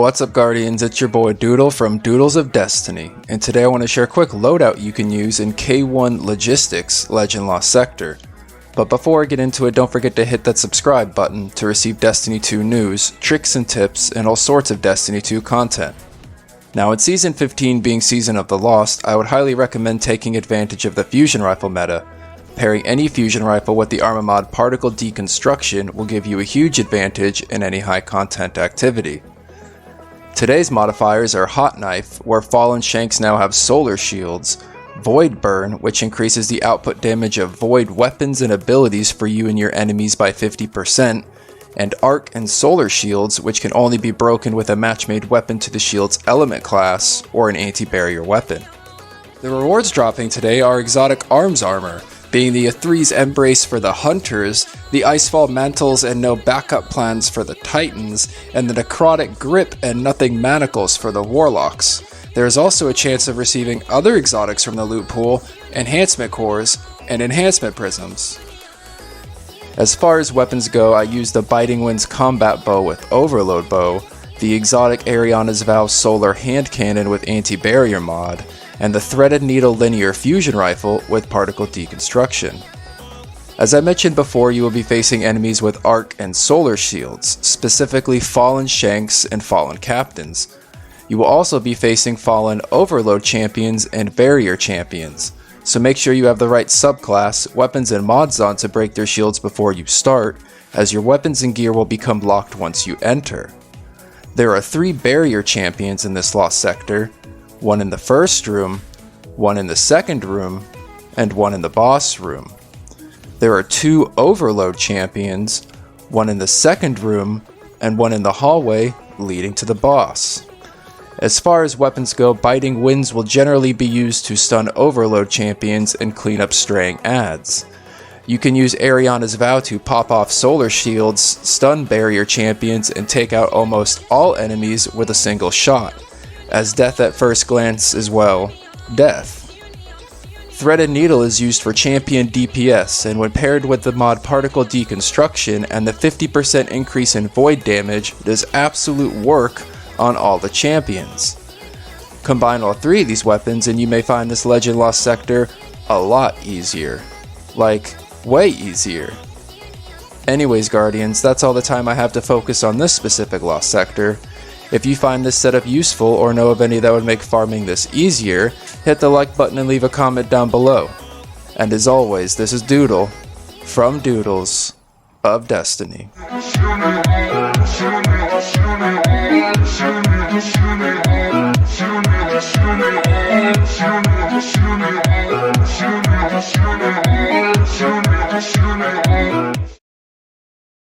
What's up, Guardians? It's your boy Doodle from Doodles of Destiny, and today I want to share a quick loadout you can use in K1 Logistics Legend Lost Sector. But before I get into it, don't forget to hit that subscribe button to receive Destiny 2 news, tricks and tips, and all sorts of Destiny 2 content. Now, in Season 15 being Season of the Lost, I would highly recommend taking advantage of the fusion rifle meta. Pairing any fusion rifle with the armor mod Particle Deconstruction will give you a huge advantage in any high content activity. Today's modifiers are Hot Knife, where fallen shanks now have solar shields, Void Burn, which increases the output damage of void weapons and abilities for you and your enemies by 50%, and Arc and Solar Shields, which can only be broken with a match-made weapon to the shield's element class or an anti-barrier weapon. The rewards dropping today are Exotic Arms Armor, being the ATHRYS'S EMBRACE for the Hunters, the Icefall Mantles and no backup plans for the Titans, and the NECROTIC Grip and nothing Manacles for the Warlocks. There is also a chance of receiving other exotics from the loot pool, enhancement cores, and enhancement prisms. As far as weapons go, I use the Biting Winds combat bow with overload bow, the exotic Ariana's Vow solar hand cannon with anti-barrier mod, and the Threaded Needle linear fusion rifle with particle deconstruction. As I mentioned before, you will be facing enemies with arc and solar shields, specifically fallen shanks and fallen captains. You will also be facing fallen overload champions and barrier champions, so make sure you have the right subclass, weapons and mods on to break their shields before you start, as your weapons and gear will become locked once you enter. There are 3 barrier champions in this lost sector, one in the first room, one in the second room, and one in the boss room. There are 2 overload champions, one in the second room, and one in the hallway leading to the boss. As far as weapons go, Biting Winds will generally be used to stun overload champions and clean up straying adds. You can use Ariana's Vow to pop off solar shields, stun barrier champions, and take out almost all enemies with a single shot, as death at first glance is, well, death. Threaded Needle is used for champion DPS, and when paired with the mod Particle Deconstruction and the 50% increase in void damage, does absolute work on all the champions. Combine all 3 of these weapons and you may find this Legend Lost Sector a lot easier. Like, way easier. Anyways, Guardians, that's all the time I have to focus on this specific Lost Sector. If you find this setup useful or know of any that would make farming this easier, hit the like button and leave a comment down below. And as always, this is Doodle from Doodles of Destiny.